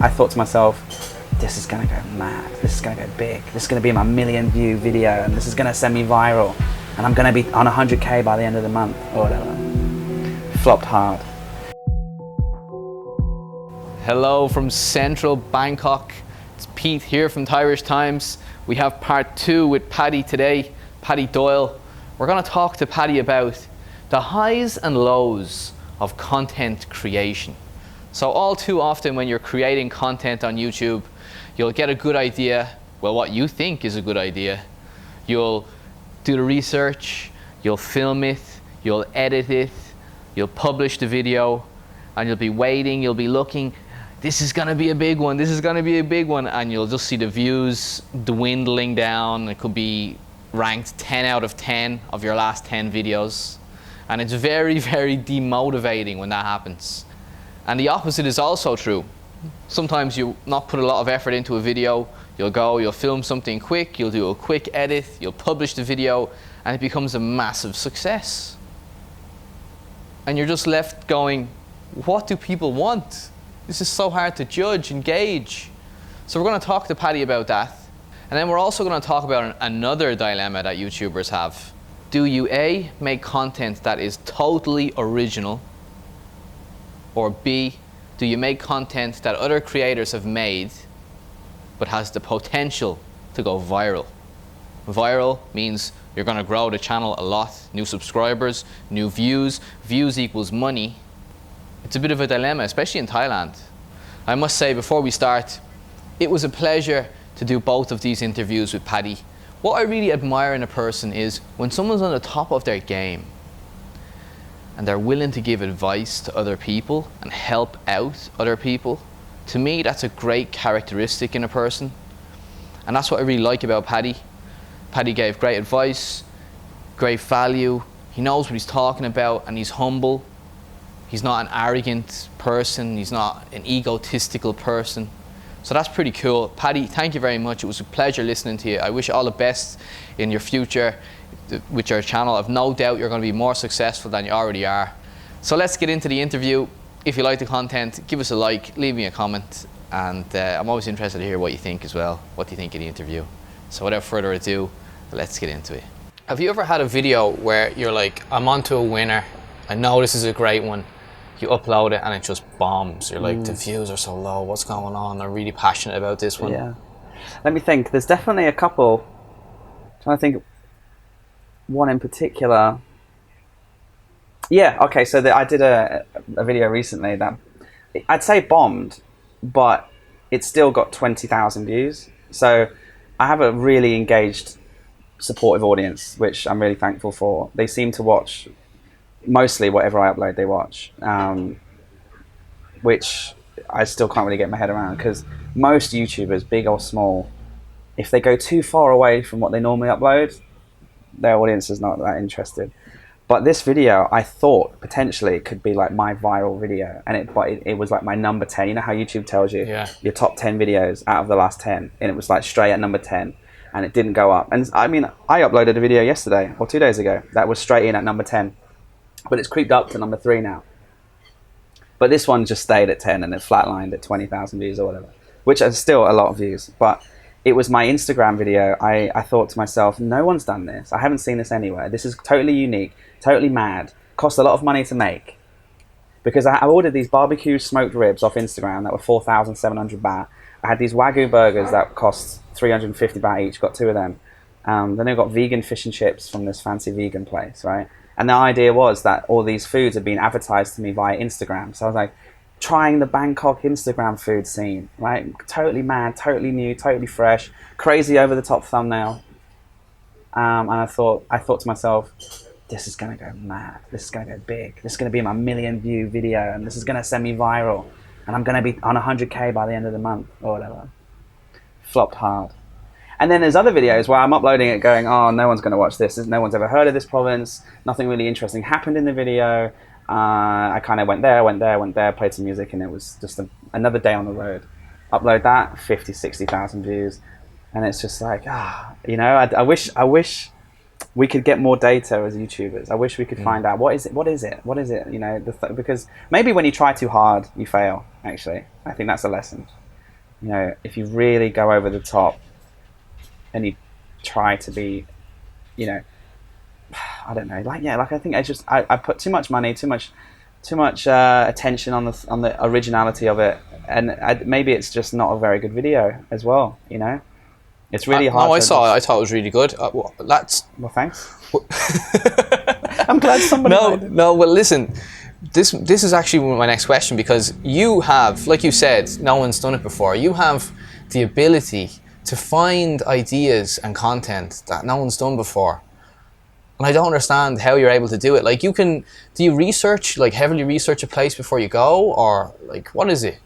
I thought to myself, this is gonna go mad, this is gonna go big, this is gonna be my 1 million view video, and this is gonna send me viral, and I'm gonna be on 100K by the end of the month, or whatever. Flopped hard. Hello from Central Bangkok. It's Pete here from Thairish Times. We have part 2 with Paddy today, Paddy Doyle. We're gonna talk to Paddy about the highs and lows of content creation. So all too often when you're creating content on YouTube, you'll get a good idea, well, what you think is a good idea. You'll do the research, you'll film it, you'll edit it, you'll publish the video, and you'll be waiting, you'll be looking, this is gonna be a big one, this is gonna be a big one, and you'll just see the views dwindling down. It could be ranked 10 out of 10 of your last 10 videos. And it's very, very demotivating when that happens. And the opposite is also true. Sometimes you not put a lot of effort into a video, you'll film something quick, you'll do a quick edit, you'll publish the video, and it becomes a massive success. And you're just left going, what do people want? This is so hard to judge and gauge. So we're going to talk to Paddy about that. And then we're also going to talk about another dilemma that YouTubers have. Do you A, make content that is totally original? Or B, do you make content that other creators have made but has the potential to go viral? Viral means you're going to grow the channel a lot, new subscribers, new views. Views equals money. It's a bit of a dilemma, especially in Thailand. I must say before we start, it was a pleasure to do both of these interviews with Paddy. What I really admire in a person is when someone's on the top of their game and they're willing to give advice to other people and help out other people. To me, that's a great characteristic in a person. And that's what I really like about Paddy. Paddy gave great advice, great value. He knows what he's talking about and he's humble. He's not an arrogant person. He's not an egotistical person. So that's pretty cool. Paddy, thank you very much. It was a pleasure listening to you. I wish you all the best in your future with your channel. I've no doubt you're going to be more successful than you already are. So let's get into the interview. If you like the content, give us a like, leave me a comment, and I'm always interested to hear what you think as well. What do you think of the interview? So without further ado, let's get into it. Have you ever had a video where you're like, I'm onto a winner, I know this is a great one, you upload it and it just bombs? You're like, the views are so low, what's going on? I'm really passionate about this one. Yeah. Let me think. There's definitely a couple. I'm trying to think. One in particular. Yeah, okay, so I did a video recently that I'd say bombed, but it still got 20,000 views. So I have a really engaged, supportive audience, which I'm really thankful for. They seem to watch mostly whatever I upload, they watch, which I still can't really get my head around, because most YouTubers, big or small, if they go too far away from what they normally upload, their audience is not that interested. But this video, I thought potentially could be like my viral video, and it was like my number 10. You know how YouTube tells you your top 10 videos out of the last 10, and it was like straight at number 10, and it didn't go up. And I mean, I uploaded a video yesterday or 2 days ago that was straight in at number 10, but it's creeped up to number 3 now. But this one just stayed at 10 and it flatlined at 20,000 views or whatever, which is still a lot of views. But it was my Instagram video. I thought to myself, no one's done this. I haven't seen this anywhere. This is totally unique, totally mad. Cost a lot of money to make. Because I ordered these barbecue smoked ribs off Instagram that were 4,700 baht. I had these Wagyu burgers that cost 350 baht each, got 2 of them. Then I got vegan fish and chips from this fancy vegan place, right? And the idea was that all these foods had been advertised to me via Instagram. So I was like, trying the Bangkok Instagram food scene, right? Totally mad, totally new, totally fresh, crazy over the top thumbnail. And I thought to myself, this is gonna go mad. This is gonna go big. This is gonna be my 1 million view video, and this is gonna send me viral. And I'm gonna be on 100K by the end of the month or whatever. Flopped hard. And then there's other videos where I'm uploading it going, oh, no one's gonna watch this. No one's ever heard of this province. Nothing really interesting happened in the video. I kind of went there, played some music, and it was just another day on the road. Upload that, 50, 60,000 views, and it's just like, you know, I wish we could get more data as YouTubers. I wish we could find out what is it, you know, because maybe when you try too hard, you fail, actually. I think that's a lesson. You know, if you really go over the top and you try to be, you know, I don't know, like yeah, like I think I put too much money, too much attention on the originality of it, and maybe it's just not a very good video as well. You know, it's really hard. No, I saw it. I thought it was really good. Well, thanks. I'm glad somebody. No. Well, listen. This is actually my next question, because you have, like you said, no one's done it before. You have the ability to find ideas and content that no one's done before. And I don't understand how you're able to do it. Like, do you research, like heavily research a place before you go, or like, what is it?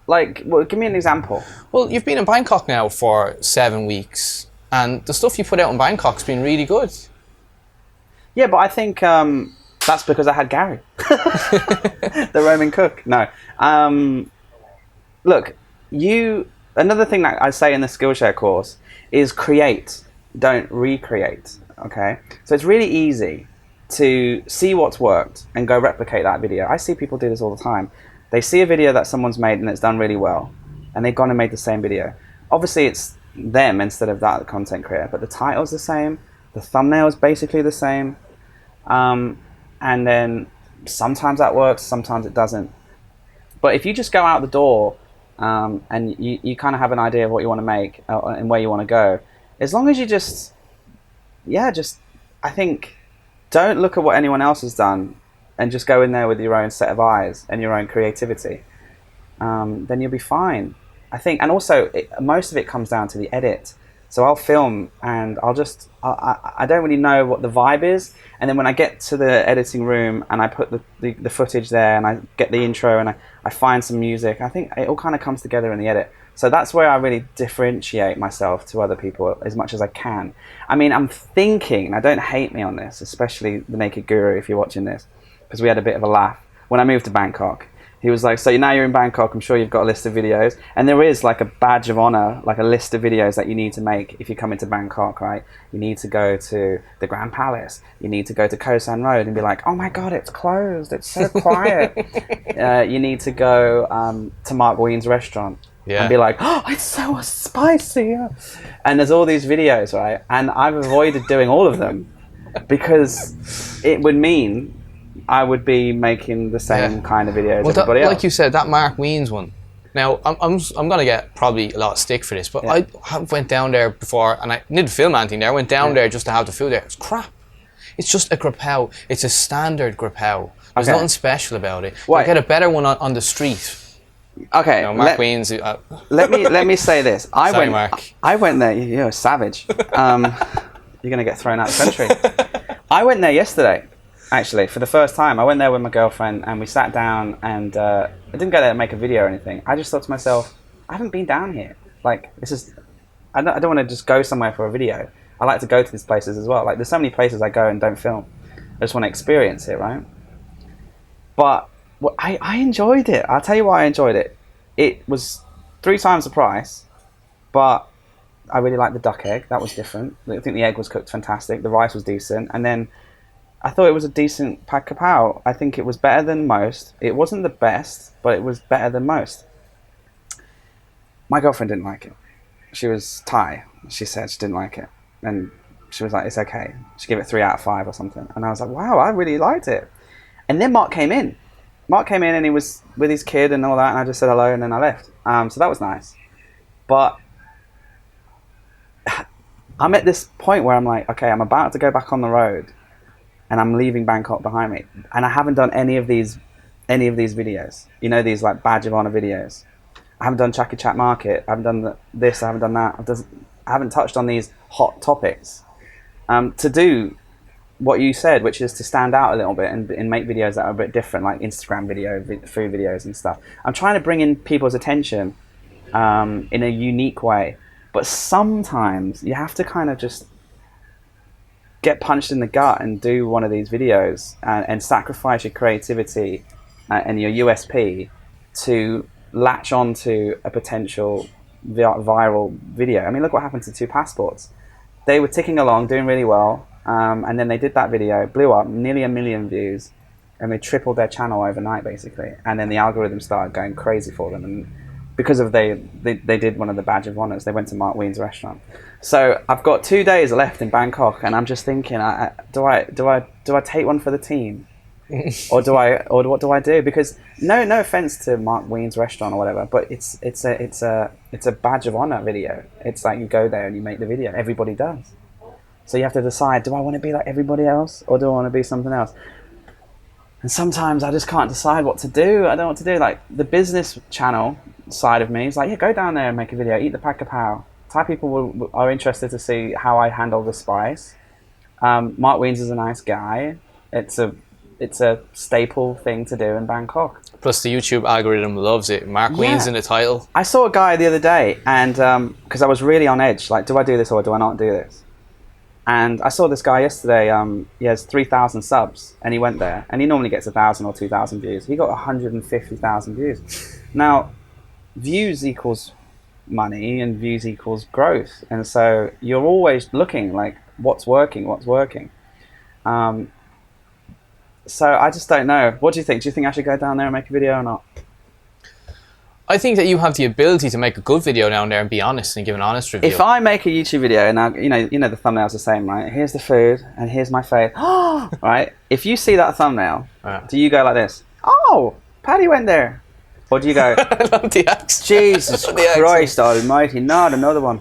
Like, well, give me an example. Well, you've been in Bangkok now for 7 weeks, and the stuff you put out in Bangkok's been really good. Yeah, but I think that's because I had Gary, the Roman cook. No. Look, another thing that I say in the Skillshare course is create, don't recreate. Okay? So it's really easy to see what's worked and go replicate that video. I see people do this all the time. They see a video that someone's made and it's done really well, and they've gone and made the same video. Obviously, it's them instead of that content creator, but the title's the same, the thumbnail's basically the same, and then sometimes that works, sometimes it doesn't. But if you just go out the door and you kind of have an idea of what you want to make and where you want to go, as long as you I think, don't look at what anyone else has done and just go in there with your own set of eyes and your own creativity, then you'll be fine. I think, and also most of it comes down to the edit. So I'll film and I don't really know what the vibe is, and then when I get to the editing room and I put the footage there and I get the intro and I find some music, I think it all kind of comes together in the edit. So that's where I really differentiate myself to other people as much as I can. I mean, I'm thinking, now don't hate me on this, especially the Naked Guru if you're watching this, because we had a bit of a laugh when I moved to Bangkok. He was like, so now you're in Bangkok, I'm sure you've got a list of videos. And there is like a badge of honor, like a list of videos that you need to make if you come into Bangkok, right? You need to go to the Grand Palace. You need to go to Koh San Road and be like, oh my God, it's closed. It's so quiet. You need to go to Mark Ween's restaurant and be like, oh, it's so spicy. And there's all these videos, right? And I've avoided doing all of them because it would mean I would be making the same kind of videos as everybody else. Like you said, that Mark Ween's one. Now, I'm going to get probably a lot of stick for this, but I went down there before, and I didn't film anything there. I went down there just to have the food there. It's crap. It's just a grapau. It's a standard grapau. There's nothing special about it. You get a better one on the street. Okay, no, Mark Ween's. Let me say this. Sorry, Mark. I went there. You're a savage. You're going to get thrown out of the country. I went there yesterday. Actually, for the first time, I went there with my girlfriend and we sat down and I didn't go there to make a video or anything. I just thought to myself, I haven't been down here. Like, I don't want to just go somewhere for a video. I like to go to these places as well. Like, there's so many places I go and don't film. I just want to experience it, right? But I enjoyed it. I'll tell you why I enjoyed it. It was 3 times the price, but I really liked the duck egg. That was different. I think the egg was cooked fantastic. The rice was decent. And then I thought it was a decent pad kapow. I think it was better than most. It wasn't the best, but it was better than most. My girlfriend didn't like it. She was Thai. She said she didn't like it. And she was like, it's okay. She gave it 3 out of 5 or something. And I was like, wow, I really liked it. And then Mark came in. Mark came in and he was with his kid and all that, and I just said hello and then I left. So that was nice. But I'm at this point where I'm like, okay, I'm about to go back on the road. And I'm leaving Bangkok behind me, and I haven't done any of these videos. You know, these like badge of honor videos. I haven't done Chaka Chat Market. I haven't done this. I haven't done that. I haven't touched on these hot topics. To do what you said, which is to stand out a little bit and make videos that are a bit different, like Instagram food videos and stuff. I'm trying to bring in people's attention in a unique way, but sometimes you have to kind of just get punched in the gut and do one of these videos and sacrifice your creativity and your USP to latch on to a potential viral video. I mean, look what happened to 2 Passports. They were ticking along, doing really well, and then they did that video, blew up, nearly 1 million views, and they tripled their channel overnight, basically. And then the algorithm started going crazy for them, and because of they did one of the badge of honors. They went to Mark Ween's restaurant. So I've got 2 days left in Bangkok, and I'm just thinking, do I take one for the team, or what do I do? Because no offense to Mark Ween's restaurant or whatever, but it's a badge of honor video. It's like you go there and you make the video. Everybody does. So you have to decide: do I want to be like everybody else, or do I want to be something else? And sometimes I just can't decide what to do. I don't know what to do. Like the business channel side of me is like, yeah, go down there and make a video, eat the pad kapow. Thai people are interested to see how I handle the spice. Mark Wiens is a nice guy. It's a staple thing to do in Bangkok. Plus the YouTube algorithm loves it. Mark Wiens in the title. I saw a guy the other day, and because I was really on edge, like, do I do this or do I not do this? And I saw this guy yesterday. He has 3,000 subs, and he went there, and he normally gets 1,000 or 2,000 views. He got 150,000 views. Now, views equals money, and views equals growth, and so you're always looking like what's working. So I just don't know. What do you think? Do you think I should go down there and make a video or not? I think that you have the ability to make a good video down there and be honest and give an honest review. If I make a YouTube video and you know the thumbnail's the same, right? Here's the food and here's my face. Right? If you see that thumbnail, do you go like this? Oh, Paddy went there. Or do you go, Jesus Christ almighty, not another one.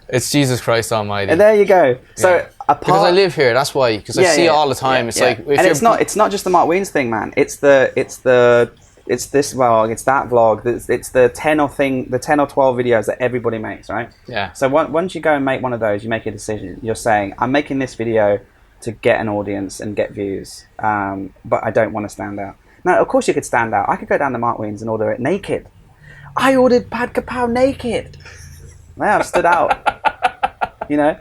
It's Jesus Christ almighty. And there you go. So because I live here, that's why. Because I see it all the time. It's like, and it's not just the Mark Wiens thing, man. It's that vlog. It's the 10 or 12 videos that everybody makes, right? Yeah. So once you go and make one of those, you make a decision. You're saying, I'm making this video to get an audience and get views, but I don't want to stand out. Now, of course you could stand out. I could go down to Mark Wiens and order it naked. I ordered pad kapow naked. Yeah, I've stood out. You know?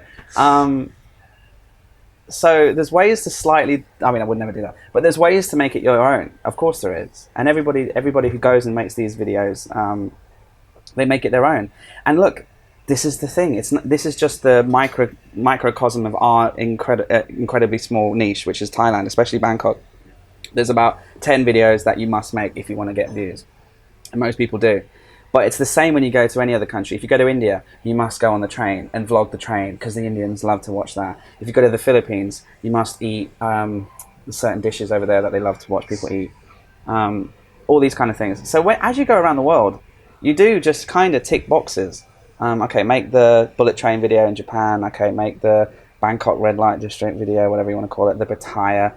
So there's ways to slightly, I mean, I would never do that, but there's ways to make it your own. Of course there is. And everybody who goes and makes these videos, they make it their own. And look, this is the thing. This is just the microcosm of our incredibly small niche, which is Thailand, especially Bangkok. There's about 10 videos that you must make if you want to get views. And most people do. But it's the same when you go to any other country. If you go to India, you must go on the train and vlog the train because the Indians love to watch that. If you go to the Philippines, you must eat certain dishes over there that they love to watch people eat. All these kind of things. So as you go around the world, you do just kind of tick boxes. Okay, make the bullet train video in Japan. Okay, make the Bangkok red light district video, whatever you want to call it, the Pattaya,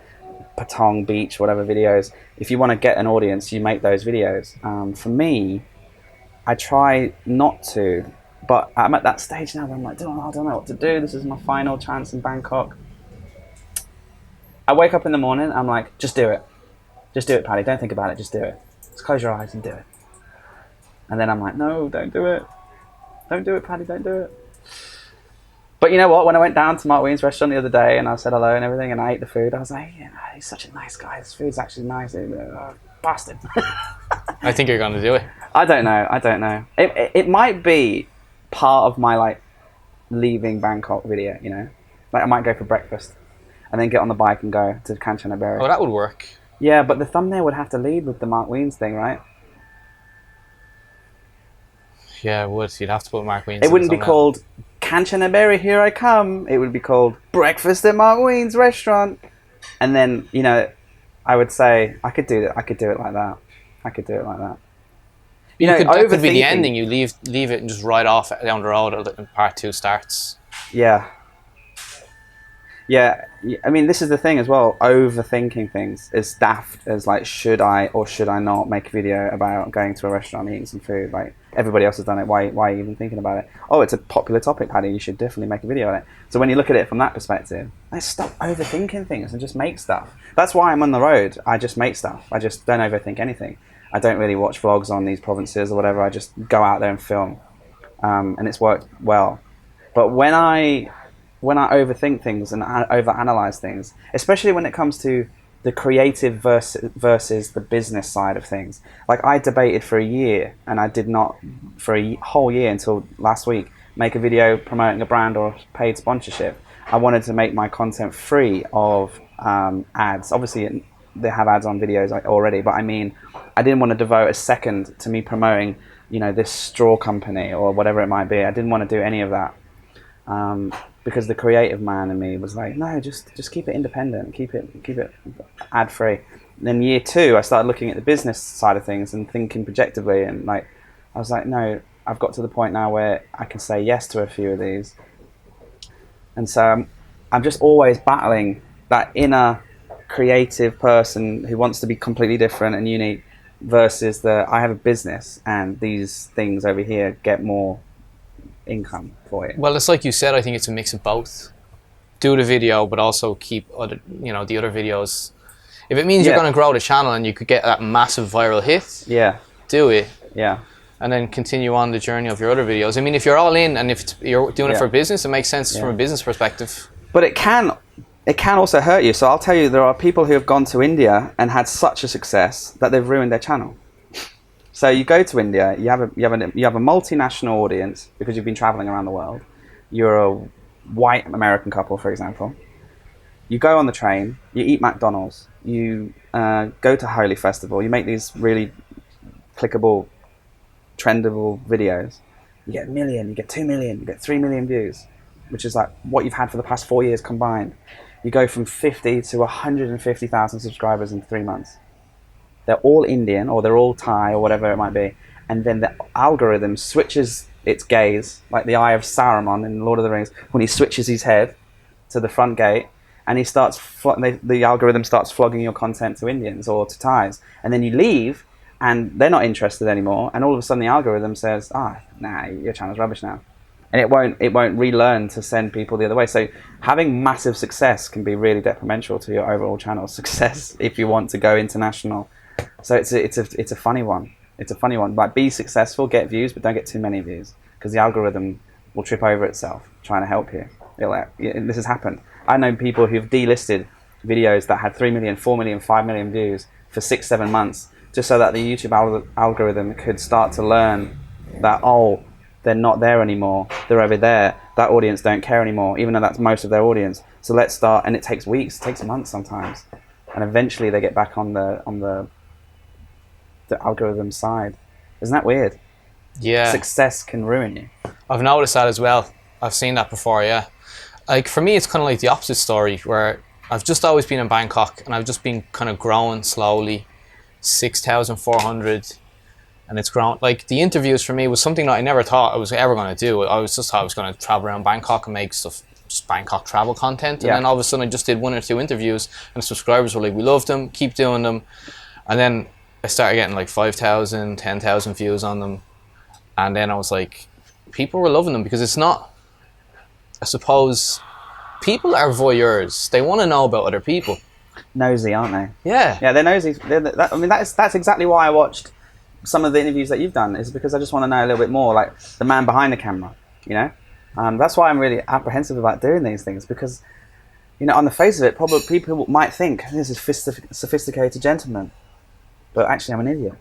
Patong Beach, whatever videos. If you want to get an audience, you make those videos. For me, I try not to, but I'm at that stage now where I'm like, I don't know what to do. This is my final chance in Bangkok. I wake up in the morning, I'm like, just do it. Just do it, Paddy. Don't think about it. Just do it. Just close your eyes and do it. And then I'm like, no, don't do it. Don't do it, Paddy. Don't do it. But you know what? When I went down to Mark Wiens' restaurant the other day and I said hello and everything and I ate the food, I was like, yeah, he's such a nice guy. This food's actually nice. Bastard. I think you're going to do it. I don't know. It might be part of my like leaving Bangkok video, you know? Like I might go for breakfast and then get on the bike and go to Kanchanaburi. Oh, that would work. Yeah, but the thumbnail would have to lead with the Mark Wiens thing, right? Yeah, it would. You'd have to put Mark Wiens. It wouldn't be called Kanchanaburi, here I come. It would be called Breakfast at Mark Wiens' restaurant. And then, you know, I would say I could do it like that. You know, that could be the ending. You leave it and just ride off down the road and part 2 starts. Yeah. I mean, this is the thing as well. Overthinking things is daft. As like, should I or should I not make a video about going to a restaurant and eating some food? Like everybody else has done it. Why are you even thinking about it? Oh, it's a popular topic, Paddy. You should definitely make a video on it. So when you look at it from that perspective, let's stop overthinking things and just make stuff. That's why I'm on the road. I just make stuff. I just don't overthink anything. I don't really watch vlogs on these provinces or whatever. I just go out there and film, and it's worked well. But when I overthink things and overanalyze things, especially when it comes to the creative versus the business side of things, like I debated for a year, and I did not for a whole year until last week make a video promoting a brand or paid sponsorship. I wanted to make my content free of ads. Obviously, they have ads on videos already, but I mean, I didn't want to devote a second to me promoting you know, this straw company or whatever it might be. I didn't want to do any of that, because the creative man in me was like, no, just keep it independent, keep it ad free. Then year 2, I started looking at the business side of things and thinking projectively, and like, I was like, no, I've got to the point now where I can say yes to a few of these. And so I'm just always battling that inner creative person who wants to be completely different and unique versus I have a business and these things over here get more income for it. Well, it's like you said, I think it's a mix of both. Do the video, but also keep other, you know, the other videos. If it means you're going to grow the channel and you could get that massive viral hit, do it. Yeah. And then continue on the journey of your other videos. I mean, if you're all in and if you're doing it for business, it makes sense from a business perspective. But it can also hurt you. So I'll tell you, there are people who have gone to India and had such a success that they've ruined their channel. So you go to India, you have a multinational audience because you've been traveling around the world. You're a white American couple, for example. You go on the train, you eat McDonald's, you go to Holi Festival, you make these really clickable, trendable videos. You get 1 million, you get 2 million, you get 3 million views, which is like what you've had for the past 4 years combined. You go from 50 to 150,000 subscribers in 3 months. They're all Indian or they're all Thai or whatever it might be. And then the algorithm switches its gaze, like the eye of Saruman in Lord of the Rings, when he switches his head to the front gate, and he starts, the algorithm starts flogging your content to Indians or to Thais. And then you leave and they're not interested anymore. And all of a sudden the algorithm says, nah, your channel's rubbish now. And it won't relearn to send people the other way. So having massive success can be really detrimental to your overall channel success if you want to go international. So it's a funny one. It's a funny one. Like, be successful, get views, but don't get too many views because the algorithm will trip over itself trying to help you. This has happened. I know people who've delisted videos that had 3 million, 4 million, 5 million views for 6-7 months just so that the YouTube algorithm could start to learn that, oh, they're not there anymore, they're over there, that audience don't care anymore, even though that's most of their audience. So let's start, and it takes weeks, it takes months sometimes, and eventually they get back on the algorithm side. Isn't that weird? Yeah. Success can ruin you. I've noticed that as well. I've seen that before, yeah. Like, for me, it's kind of like the opposite story, where I've just always been in Bangkok, and I've just been kind of growing slowly, 6,400, and it's grown. Like, the interviews for me was something that I never thought I was ever going to do. I just thought I was going to travel around Bangkok and make stuff, just Bangkok travel content, and then all of a sudden I just did 1 or 2 interviews, and the subscribers were like, we loved them, keep doing them. And then I started getting like 5,000, 10,000 views on them, and then I was like, people were loving them because it's not, I suppose, people are voyeurs. They want to know about other people. Nosy, aren't they? Yeah. Yeah, they're nosy. I mean, that's exactly why I watched some of the interviews that you've done, is because I just want to know a little bit more, like the man behind the camera, you know? That's why I'm really apprehensive about doing these things, because, you know, on the face of it, probably people might think this is sophisticated gentleman, but actually I'm an idiot.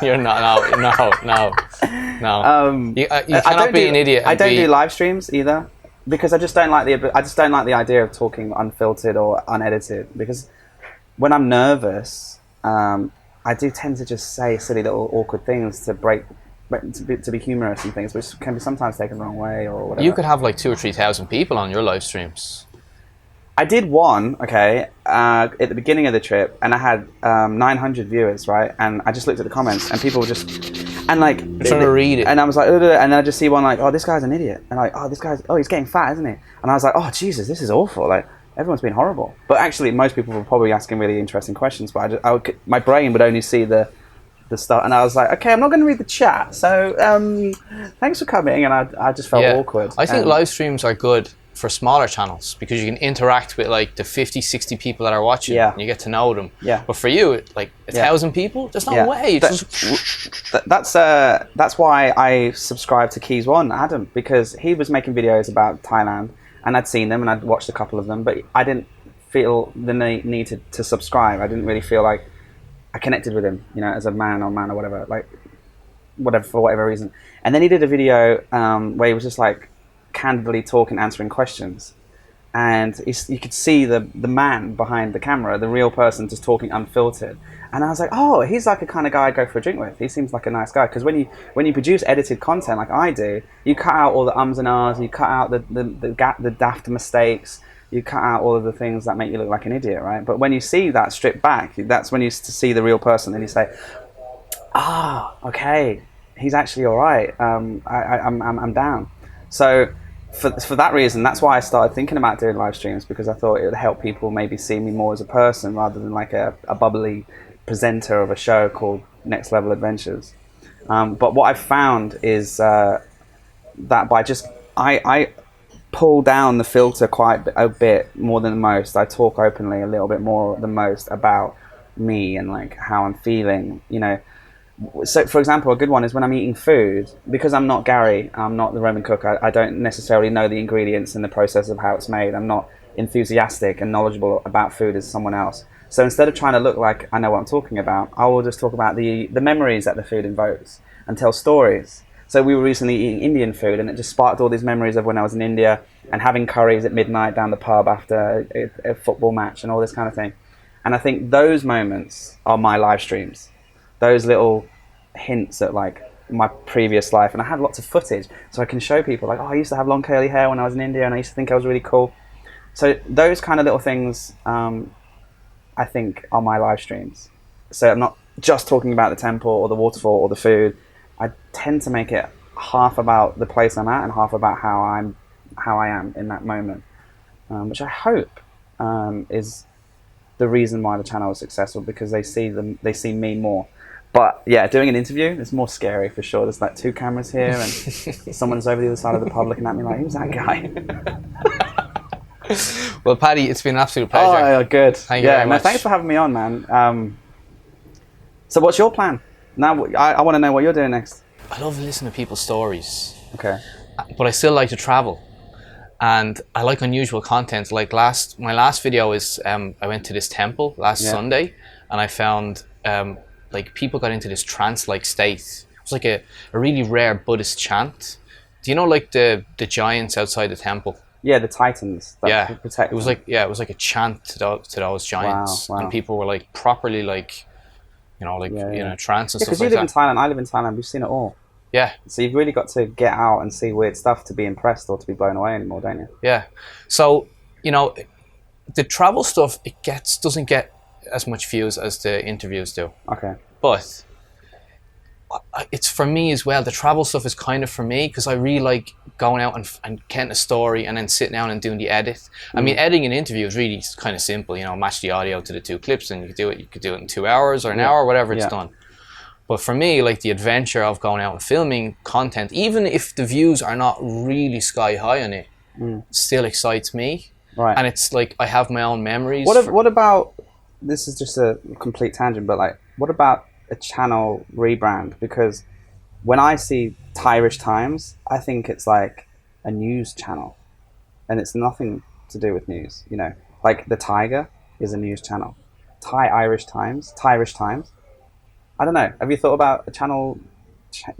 You're not. No. You cannot be an idiot. I don't do live streams either, because I just don't like the idea of talking unfiltered or unedited. Because when I'm nervous, I do tend to just say silly little awkward things to be humorous and things, which can be sometimes taken the wrong way or whatever. You could have like 2,000 or 3,000 people on your live streams. I did one, at the beginning of the trip, and I had 900 viewers, right? And I just looked at the comments, and people were just, and like, trying to read it. And I was like, and then I just see one like, oh, this guy's an idiot, and like, oh, he's getting fat, isn't he? And I was like, oh, Jesus, this is awful. Like, everyone's been horrible. But actually, most people were probably asking really interesting questions, but my brain would only see the start, and I was like, okay, I'm not going to read the chat, so thanks for coming, and I just felt awkward. I think live streams are good for smaller channels because you can interact with like the 50-60 people that are watching and you get to know them. But for you, like 1,000 people, there's no way. That's why I subscribed to Keys One, Adam, because he was making videos about Thailand, and I'd seen them and I'd watched a couple of them, but I didn't feel the need to subscribe. I didn't really feel like I connected with him, you know, as a man or whatever, for whatever reason. And then he did a video where he was just like candidly talking, answering questions, and you could see the man behind the camera, the real person, just talking unfiltered. And I was like, oh, he's like a kind of guy I'd go for a drink with. He seems like a nice guy. Because when you produce edited content like I do, you cut out all the ums and ahs, you cut out the daft mistakes, you cut out all of the things that make you look like an idiot, right? But when you see that stripped back, that's when you see the real person, and you say, okay, he's actually all right. I'm down. So for that reason, that's why I started thinking about doing live streams, because I thought it would help people maybe see me more as a person rather than like a bubbly presenter of a show called Next Level Adventures. But what I've found is that by just I pull down the filter quite a bit more than most. I talk openly a little bit more than most about me and like how I'm feeling, you know. So for example, a good one is when I'm eating food, because I'm not Gary, I'm not the Roman cook, I don't necessarily know the ingredients and the process of how it's made. I'm not enthusiastic and knowledgeable about food as someone else. So instead of trying to look like I know what I'm talking about, I will just talk about the memories that the food invokes and tell stories. So we were recently eating Indian food, and it just sparked all these memories of when I was in India and having curries at midnight down the pub after a football match and all this kind of thing. And I think those moments are my live streams. Those little hints at like my previous life. And I had lots of footage, so I can show people like, oh, I used to have long curly hair when I was in India and I used to think I was really cool. So those kind of little things, I think, are my live streams. So I'm not just talking about the temple or the waterfall or the food. I tend to make it half about the place I'm at and half about how I am in that moment, which I hope is the reason why the channel is successful, because they see me more. But yeah, doing an interview is more scary for sure. There's like 2 cameras here and someone's over the other side of the pub looking at me like, who's that guy? Well, Paddy, it's been an absolute pleasure. Oh, good. Thank you very much. Thanks for having me on, man. So what's your plan? Now, I want to know what you're doing next. I love listening to people's stories. Okay. But I still like to travel. And I like unusual content. Like my last video is I went to this temple last Sunday, and I found like people got into this trance-like state. It was like a really rare Buddhist chant. Do you know like the giants outside the temple? Yeah, the Titans. That protect it was them. it was like a chant to those giants. Wow. And people were like properly like, you know, like in a trance and stuff because like you live that. in Thailand, I live in Thailand, we've seen it all. Yeah. So you've really got to get out and see weird stuff to be impressed or to be blown away anymore, don't you? Yeah. So, you know, the travel stuff, doesn't get as much views as the interviews do. Okay. But it's for me as well. The travel stuff is kind of for me because I really like going out and getting a story and then sitting down and doing the edit. I mean, editing an interview is really kind of simple. You know, match the audio to the 2 clips and you could do it in 2 hours or an hour, whatever it's done. But for me, like the adventure of going out and filming content, even if the views are not really sky high on it, still excites me. Right. And it's like I have my own memories. What about, this is just a complete tangent, but like, what about a channel rebrand? Because when I see Thairish Times, I think it's like a news channel, and it's nothing to do with news. You know, like the Tiger is a news channel. Irish Times. I don't know. Have you thought about a channel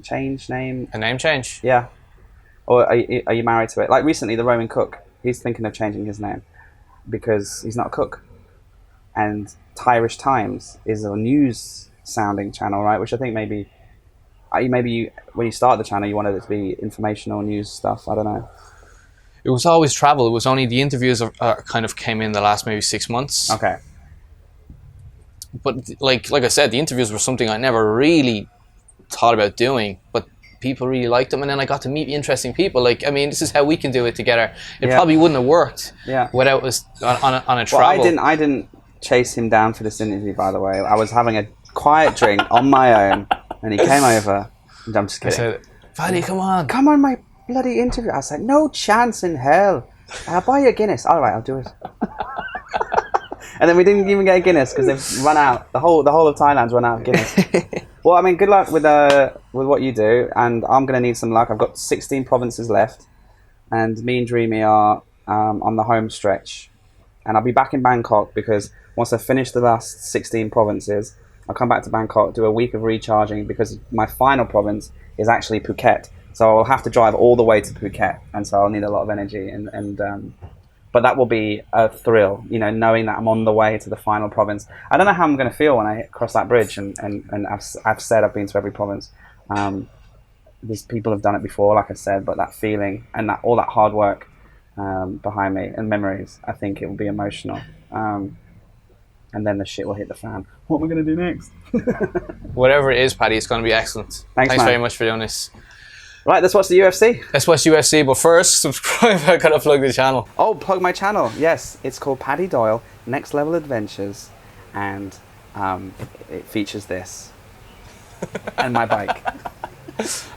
change name? A name change? Yeah. Or are you married to it? Like recently, the Roman cook, he's thinking of changing his name because he's not a cook. And Thairish Times is a news sounding channel, right? Which I think maybe when you start the channel, you wanted it to be informational news stuff. I don't know. It was always travel. It was only the interviews kind of came in the last maybe 6 months. Okay. But like I said, the interviews were something I never really thought about doing, but people really liked them, and then I got to meet interesting people. Like, I mean, this is how we can do it together. It probably wouldn't have worked without us on a travel. Well, I didn't chase him down for this interview, by the way. I was having a quiet drink on my own, and he came over, and I'm just kidding. I said, Paddy, come on, my bloody interview. I was like, no chance in hell. I'll buy you a Guinness. All right, I'll do it. And then we didn't even get a Guinness because they've run out. The whole of Thailand's run out of Guinness. Well, I mean, good luck with what you do, and I'm going to need some luck. I've got 16 provinces left, and me and Dreamy are on the home stretch. And I'll be back in Bangkok because once I finish the last 16 provinces, I'll come back to Bangkok, do a week of recharging because my final province is actually Phuket. So I'll have to drive all the way to Phuket, and so I'll need a lot of energy. And But that will be a thrill, you know, knowing that I'm on the way to the final province. I don't know how I'm going to feel when I cross that bridge, and I've said I've been to every province. These people have done it before, like I said, but that feeling and that all that hard work behind me and memories, I think it will be emotional. And then the shit will hit the fan. What am I going to do next? Whatever it is, Paddy, it's going to be excellent. Thanks Thanks man. very much for doing this. Right, let's watch the UFC. Let's watch UFC, but first, subscribe. I gotta plug the channel. Oh, plug my channel. Yes, it's called Paddy Doyle, Next Level Adventures, and it features this and my bike.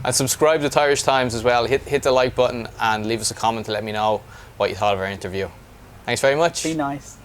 And subscribe to Thairish Times as well. Hit the like button and leave us a comment to let me know what you thought of our interview. Thanks very much. Be nice.